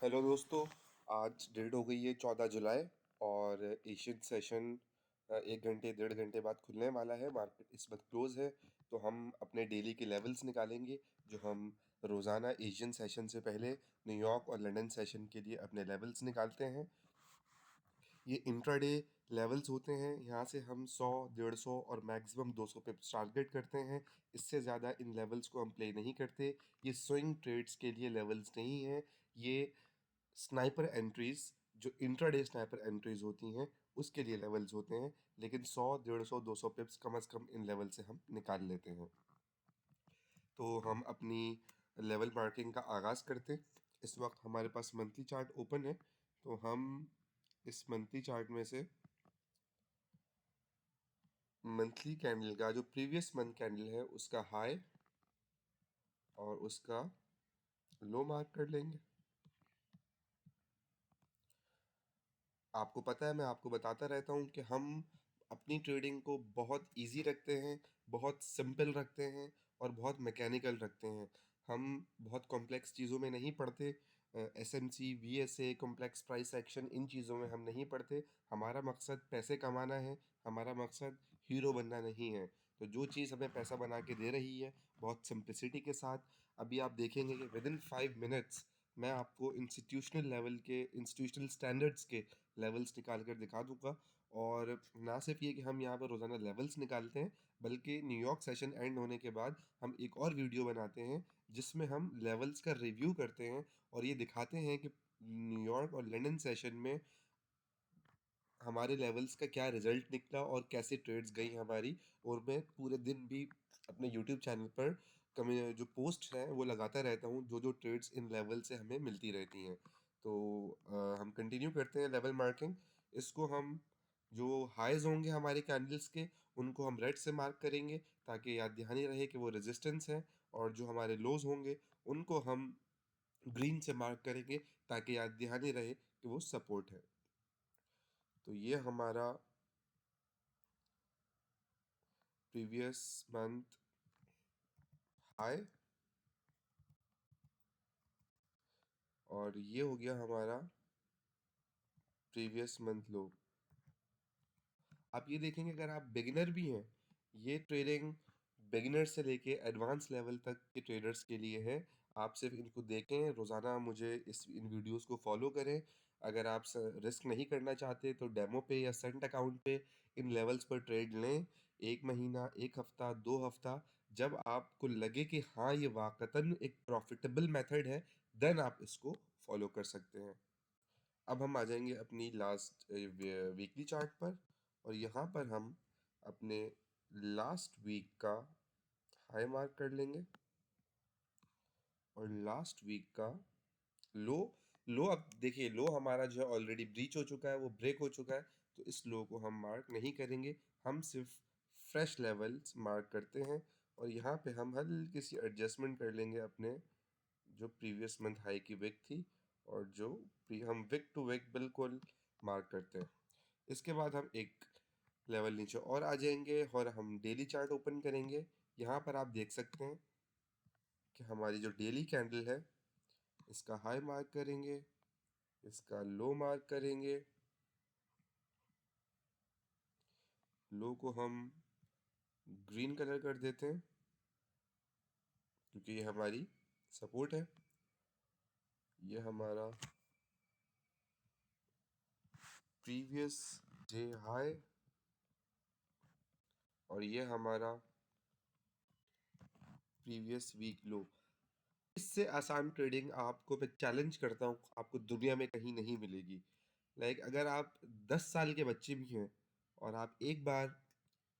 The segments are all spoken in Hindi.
हेलो दोस्तों। आज डेट हो गई है 14 जुलाई और एशियन सेशन 1 घंटे 1.5 घंटे बाद खुलने वाला है। मार्केट इस वक्त क्लोज है। तो हम अपने डेली के लेवल्स निकालेंगे जो हम रोज़ाना एशियन सेशन से पहले न्यूयॉर्क और लंदन सेशन के लिए अपने लेवल्स निकालते हैं। ये इंट्राडे लेवल्स होते हैं। यहाँ से हम 100 150 और मैक्सिमम 200 पे टारगेट करते हैं। इससे ज़्यादा इन लेवल्स को हम प्ले नहीं करते। ये स्विंग ट्रेड्स के लिए लेवल्स नहीं हैं। ये स्नाइपर एंट्रीज जो इंट्राडे स्नाइपर एंट्रीज होती हैं उसके लिए लेवल्स होते हैं। लेकिन 100 150 200 पिप्स कम से कम इन लेवल से हम निकाल लेते हैं। तो हम अपनी लेवल मार्किंग का आगाज़ करते हैं। इस वक्त हमारे पास मंथली चार्ट ओपन है। तो हम इस मंथली चार्ट में से मंथली कैंडल का जो प्रीवियस मंथ कैंडल है उसका हाई और उसका लो मार्क कर लेंगे। आपको पता है, मैं आपको बताता रहता हूँ कि हम अपनी ट्रेडिंग को बहुत इजी रखते हैं, बहुत सिंपल रखते हैं और बहुत मैकेनिकल रखते हैं। हम बहुत कॉम्प्लेक्स चीज़ों में नहीं पढ़ते। SMC, VSA, complex price action, इन चीज़ों में हम नहीं पढ़ते। हमारा मकसद पैसे कमाना है, हमारा मकसद हीरो बनना नहीं है। तो जो चीज़ हमें पैसा बना के दे रही है बहुत सिंप्लिसिटी के साथ, अभी आप देखेंगे कि विद इन 5 मिनट्स मैं आपको इंस्टीट्यूशनल स्टैंडर्ड्स के लेवल्स निकाल कर दिखा दूंगा। और ना सिर्फ ये कि हम यहाँ पर रोज़ाना लेवल्स निकालते हैं, बल्कि न्यूयॉर्क सेशन एंड होने के बाद हम एक और वीडियो बनाते हैं जिसमें हम लेवल्स का रिव्यू करते हैं और ये दिखाते हैं कि न्यूयॉर्क और लंदन सेशन में हमारे लेवल्स का क्या रिजल्ट निकला और कैसे ट्रेड्स गई हमारी। और मैं पूरे दिन भी अपने यूट्यूब चैनल पर जो पोस्ट हैं वो लगाता रहता हूँ, जो जो ट्रेड्स इन लेवल से हमें मिलती रहती हैं। तो हम कंटिन्यू करते हैं लेवल मार्किंग। इसको हम जो हाइज होंगे हमारे कैंडल्स के उनको हम रेड से मार्क करेंगे ताकि याद दहानी रहे कि वो रेजिस्टेंस है। और जो हमारे लोज होंगे उनको हम ग्रीन से मार्क करेंगे ताकि याद दहानी रहे कि वो सपोर्ट है। तो ये हमारा प्रीवियस मंथ हाई और ये हो गया हमारा प्रीवियस मंथ लो। आप ये देखेंगे, अगर आप बिगिनर भी हैं, ये ट्रेडिंग बिगिनर से लेके एडवांस लेवल तक के ट्रेडर्स के लिए है। आप सिर्फ इनको देखें, रोज़ाना मुझे इन वीडियोस को फॉलो करें। अगर आप रिस्क नहीं करना चाहते तो डेमो पे या सेंट अकाउंट पे इन लेवल्स पर ट्रेड लें। 1 महीना, 1 हफ्ता, 2 हफ्ता, जब आपको लगे कि हाँ ये वाकतन एक प्रॉफिटेबल मेथड है, देन आप इसको फॉलो कर सकते हैं। अब हम आ जाएंगे अपनी लास्ट वीकली चार्ट पर और यहाँ पर हम अपने लास्ट वीक का हाई मार्क कर लेंगे और लास्ट वीक का लो। लो, अब देखिए, लो हमारा जो है ऑलरेडी ब्रीच हो चुका है, वो ब्रेक हो चुका है। तो इस लो को हम मार्क नहीं करेंगे। हम सिर्फ फ्रेश लेवल्स मार्क करते हैं और यहाँ पे हम हल्की सी एडजस्टमेंट कर लेंगे अपने जो प्रीवियस मंथ हाई की विक थी और जो हम विक टू विक बिल्कुल मार्क करते हैं। इसके बाद हम एक लेवल नीचे और आ जाएंगे और हम डेली चार्ट ओपन करेंगे। यहाँ पर आप देख सकते हैं कि हमारी जो डेली कैंडल है इसका हाई मार्क करेंगे, इसका लो मार्क करेंगे। लो को हम ग्रीन कलर कर देते हैं क्योंकि ये हमारी सपोर्ट है। ये हमारा प्रीवियस डे हाई और ये हमारा प्रीवियस वीक लो। इससे आसान ट्रेडिंग आपको मैं चैलेंज करता हूँ, आपको दुनिया में कहीं नहीं मिलेगी। अगर आप 10 साल के बच्चे भी हैं और आप एक बार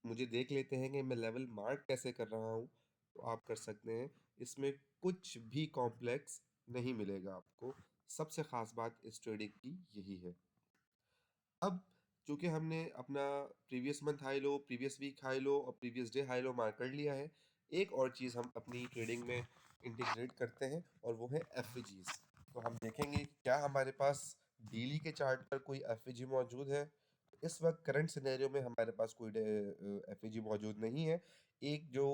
मुझे देख लेते हैं कि मैं लेवल मार्क कैसे कर रहा हूँ, तो आप कर सकते हैं। इसमें कुछ भी कॉम्प्लेक्स नहीं मिलेगा आपको। सबसे ख़ास बात इस ट्रेडिंग की यही है। अब चूंकि हमने अपना previous month high low, previous week high low और previous day high low mark कर लिया है, एक और चीज़ हम अपनी ट्रेडिंग में इंटीग्रेट करते हैं और वो है एफवीजीज। तो हम देखेंगे कि क्या हमारे पास डेली के चार्ट पर कोई एफवीजी मौजूद है। इस वक्त करंट सिनेरियो में हमारे पास कोई एफवीजी मौजूद नहीं है। एक जो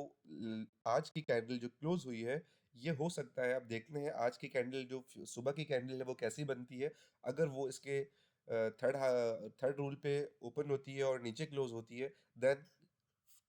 आज की कैंडल जो क्लोज हुई है, ये हो सकता है, अब देखते हैं आज की कैंडल जो सुबह की कैंडल है वो कैसी बनती है। अगर वो इसके थर्ड रूल पे ओपन होती है और नीचे क्लोज होती है, देन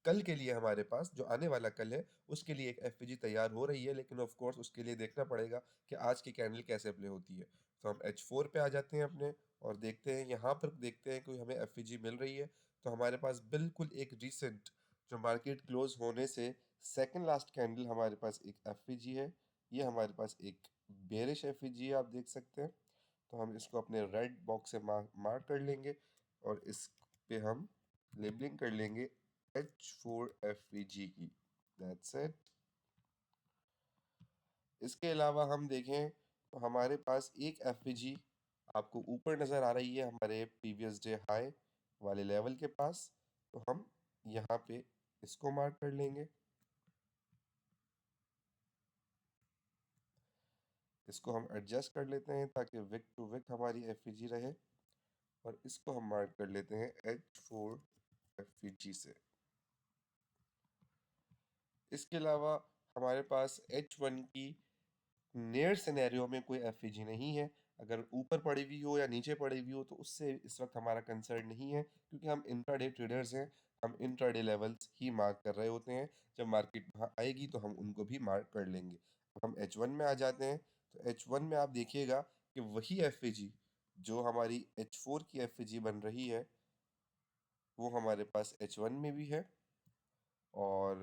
कल के लिए हमारे पास जो आने वाला कल है उसके लिए एक एफपीजी तैयार हो रही है, लेकिन ऑफ कोर्स उसके लिए देखना पड़ेगा कि आज की कैंडल कैसे प्ले होती है। तो हम H4 पे आ जाते हैं अपने, और देखते हैं यहाँ पर, देखते हैं कोई हमें एफपीजी मिल रही है। तो हमारे पास बिल्कुल एक रिसेंट, जो मार्केट क्लोज होने से सेकंड लास्ट कैंडल, हमारे पास एक एफपीजी है। ये हमारे पास एक बेरिश एफपीजी है, आप देख सकते हैं। तो हम इसको अपने रेड बॉक्स से मार्क कर लेंगे, और इस पे हम लेबलिंग कर लेंगे H4FVG की। That's it. इसके अलावा हम देखें तो हमारे पास एक एफवीजी आपको ऊपर नज़र आ रही है हमारे प्रीवियस डे हाई वाले लेवल के पास। तो हम यहाँ पे इसको मार्क कर लेंगे, इसको हम एडजस्ट कर लेते हैं ताकि विक टू विक हमारी एफवीजी रहे, और इसको हम मार्क कर लेते हैं H4FVG से। इसके अलावा हमारे पास H1 की नियर सिनेरियो में कोई एफईजी नहीं है। अगर ऊपर पड़ी हुई हो या नीचे पड़ी हुई हो तो उससे इस वक्त हमारा कंसर्न नहीं है, क्योंकि हम इंट्राडे ट्रेडर्स हैं। हम इंट्राडे लेवल्स ही मार्क कर रहे होते हैं। जब मार्केट वहाँ आएगी तो हम उनको भी मार्क कर लेंगे। अब हम H1 में आ जाते हैं। तो H1 में आप देखिएगा कि वही एफईजी जो हमारी H4 की एफईजी बन रही है वो हमारे पास H1 में भी है। और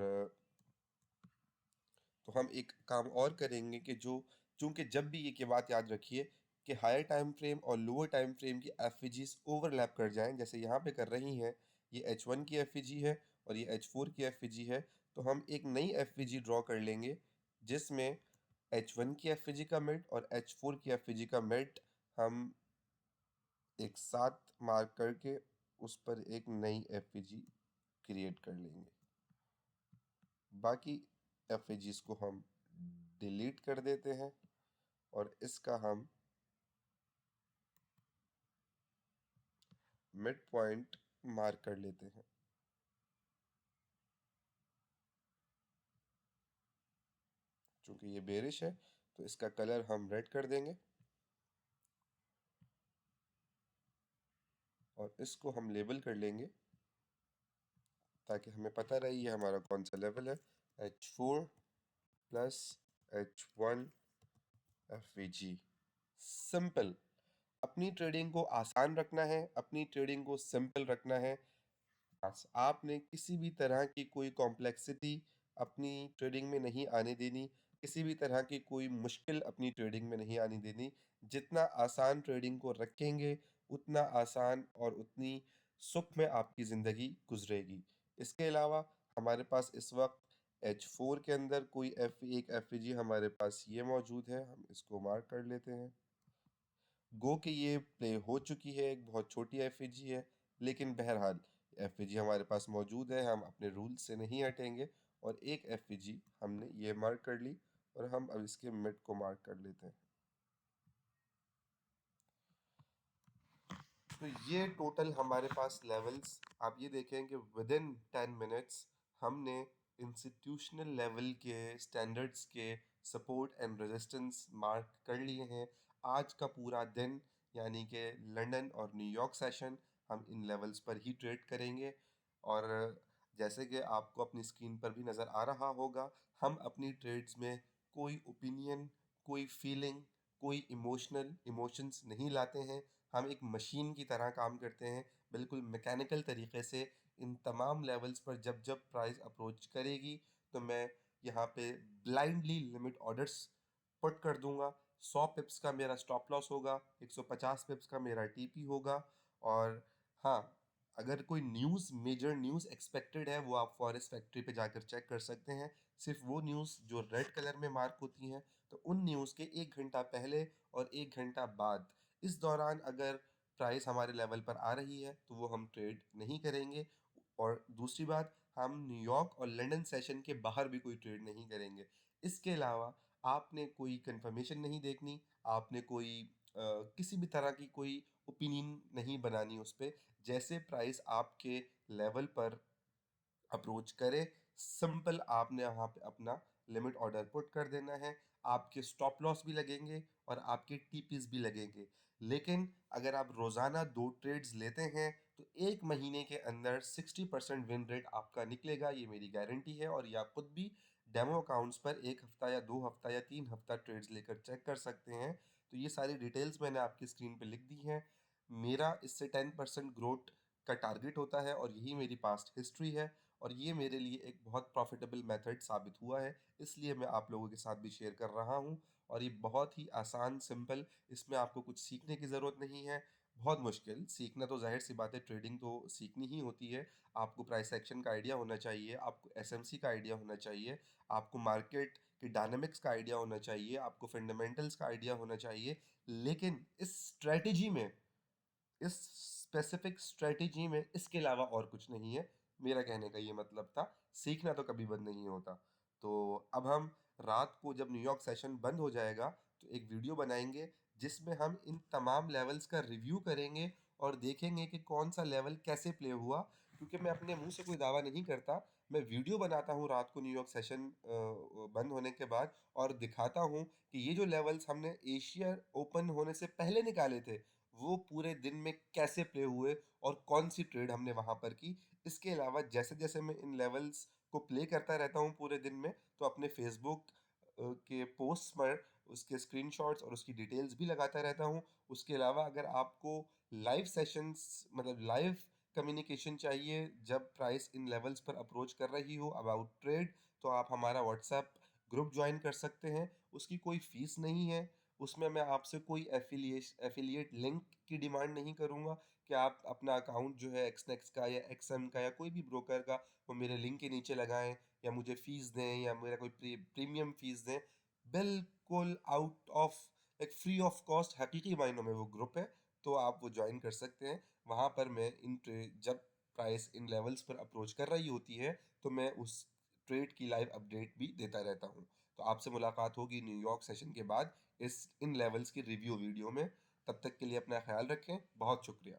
तो हम एक काम और करेंगे कि जो, चूंकि जब भी ये बात याद रखिए कि हायर टाइम फ्रेम और लोअर टाइम फ्रेम की एफवीजीज ओवरलैप कर जाएं, जैसे यहाँ पे कर रही हैं। ये H1 की एफवीजी है और ये H4 की एफवीजी है। तो हम एक नई एफवीजी ड्रॉ कर लेंगे जिसमें H1 की एफवीजी का मिड और H4 की एफवीजी का मिड हम एक साथ मार्क करके उस पर एक नई एफवीजी क्रिएट कर लेंगे। बाकी एफएजीज को हम डिलीट कर देते हैं और इसका हम मिड पॉइंट मार्क कर लेते हैं। चूंकि ये बेरिश है तो इसका कलर हम रेड कर देंगे, और इसको हम लेबल कर लेंगे ताकि हमें पता रहे ये हमारा कौन सा लेवल है। H4 plus H1 FVG। Simple. अपनी ट्रेडिंग को आसान रखना है, अपनी ट्रेडिंग को सिंपल रखना है। बस आपने किसी भी तरह की कोई कॉम्प्लेक्सिटी अपनी ट्रेडिंग में नहीं आने देनी, किसी भी तरह की कोई मुश्किल अपनी ट्रेडिंग में नहीं आने देनी। जितना आसान ट्रेडिंग को रखेंगे उतना आसान और उतनी सुख में आपकी ज़िंदगी गुजरेगी। इसके अलावा हमारे पास इस वक्त H4 के अंदर कोई एक एफ हमारे पास ये मौजूद है, हम इसको मार्क कर लेते हैं। गो कि ये प्ले हो चुकी है, एक बहुत छोटी एफएजी है, लेकिन बहरहाल एफएजी हमारे पास मौजूद है, हम अपने रूल से नहीं हटेंगे। और एक एफएजी हमने ये मार्क कर ली, और हम अब इसके मिड को मार्क कर लेते हैं। तो ये टोटल हमारे पास लेवल्स, आप ये देखें कि विद इन 10 मिनट्स हमने इंस्टीट्यूशनल लेवल के स्टैंडर्ड्स के सपोर्ट एंड रेजिस्टेंस मार्क कर लिए हैं। आज का पूरा दिन, यानी कि लंदन और न्यूयॉर्क सेशन, हम इन लेवल्स पर ही ट्रेड करेंगे। और जैसे कि आपको अपनी स्क्रीन पर भी नज़र आ रहा होगा, हम अपनी ट्रेड्स में कोई ओपिनियन, कोई फीलिंग, कोई इमोशंस नहीं लाते हैं। हम एक मशीन की तरह काम करते हैं, बिल्कुल मैकेनिकल तरीके से। इन तमाम लेवल्स पर जब जब प्राइस अप्रोच करेगी तो मैं यहाँ पे ब्लाइंडली लिमिट ऑर्डर्स पुट कर दूंगा। 100 पिप्स का मेरा स्टॉप लॉस होगा, 150 पिप्स का मेरा टीपी होगा। और हाँ, अगर कोई न्यूज़, मेजर न्यूज़ एक्सपेक्टेड है, वो आप फॉरेस्ट फैक्ट्री पे जाकर चेक कर सकते हैं। सिर्फ वो न्यूज़ जो रेड कलर में मार्क होती हैं, तो उन न्यूज़ के 1 घंटा पहले और 1 घंटा बाद, इस दौरान अगर प्राइस हमारे लेवल पर आ रही है तो वो हम ट्रेड नहीं करेंगे। और दूसरी बात, हम न्यूयॉर्क और लंदन सेशन के बाहर भी कोई ट्रेड नहीं करेंगे। इसके अलावा आपने कोई कंफर्मेशन नहीं देखनी, आपने कोई किसी भी तरह की कोई ओपिनियन नहीं बनानी उस पर। जैसे प्राइस आपके लेवल पर अप्रोच करे, सिंपल आपने वहाँ पे अपना लिमिट ऑर्डर पुट कर देना है, आपके स्टॉप लॉस भी लगेंगे और आपके टीपीस भी लगेंगे। लेकिन अगर आप रोज़ाना 2 ट्रेड्स लेते हैं, तो 1 महीने के अंदर 60% विन रेट आपका निकलेगा, ये मेरी गारंटी है। और ये आप खुद भी डेमो अकाउंट्स पर 1 हफ्ता या 2 हफ्ता या 3 हफ्ता ट्रेड्स लेकर चेक कर सकते हैं। तो ये सारी डिटेल्स मैंने आपकी स्क्रीन पे लिख दी हैं। मेरा इससे 10% ग्रोथ का टारगेट होता है और यही मेरी पास्ट हिस्ट्री है, और ये मेरे लिए एक बहुत प्रॉफिटेबल मेथड साबित हुआ है, इसलिए मैं आप लोगों के साथ भी शेयर कर रहा हूँ। और ये बहुत ही आसान, सिंपल, इसमें आपको कुछ सीखने की ज़रूरत नहीं है। बहुत मुश्किल सीखना तो ज़ाहिर सी बात है, ट्रेडिंग तो सीखनी ही होती है। आपको प्राइस एक्शन का आइडिया होना चाहिए, आपको एसएमसी का आइडिया होना चाहिए, आपको मार्केट के डायनामिक्स का आइडिया होना चाहिए, आपको फंडामेंटल्स का आइडिया होना चाहिए। लेकिन इस स्ट्रेटजी में, इस स्पेसिफिक स्ट्रेटजी में इसके अलावा और कुछ नहीं है। मेरा कहने का ये मतलब था, सीखना तो कभी बंद नहीं होता। तो अब हम रात को जब न्यूयॉर्क सेशन बंद हो जाएगा, तो एक वीडियो बनाएंगे जिसमें हम इन तमाम लेवल्स का रिव्यू करेंगे और देखेंगे कि कौन सा लेवल कैसे प्ले हुआ। क्योंकि मैं अपने मुंह से कोई दावा नहीं करता, मैं वीडियो बनाता हूँ रात को न्यूयॉर्क सेशन बंद होने के बाद, और दिखाता हूँ कि ये जो लेवल्स हमने एशिया ओपन होने से पहले निकाले थे, वो पूरे दिन में कैसे प्ले हुए और कौन सी ट्रेड हमने वहां पर की। इसके अलावा जैसे जैसे मैं इन लेवल्स को प्ले करता रहता हूँ पूरे दिन में, तो अपने फेसबुक के पोस्ट पर उसके स्क्रीनशॉट्स और उसकी डिटेल्स भी लगाता रहता हूँ। उसके अलावा अगर आपको लाइव सेशंस, मतलब लाइव कम्युनिकेशन चाहिए जब प्राइस इन लेवल्स पर अप्रोच कर रही हो अबाउट ट्रेड, तो आप हमारा व्हाट्सएप ग्रुप ज्वाइन कर सकते हैं। उसकी कोई फीस नहीं है, उसमें मैं आपसे कोई एफिलिएट लिंक की डिमांड नहीं करूंगा कि आप अपना अकाउंट जो है एक्सनेक्स का या एक्सएम का या कोई भी ब्रोकर का, वो मेरे लिंक के नीचे लगाएं या मुझे फीस दें या मेरा कोई प्रीमियम फीस दें। बिल्कुल आउट ऑफ, एक फ्री ऑफ कॉस्ट हकीकी मायनों में वो ग्रुप है। तो आप वो ज्वाइन कर सकते हैं। वहाँ पर मैं जब प्राइस इन लेवल्स पर अप्रोच कर रही होती है, तो मैं उस ट्रेड की लाइव अपडेट भी देता रहता हूँ। तो आपसे मुलाकात होगी न्यूयॉर्क सेशन के बाद इस इन लेवल्स की रिव्यू वीडियो में। तब तक के लिए अपना ख्याल रखें। बहुत शुक्रिया।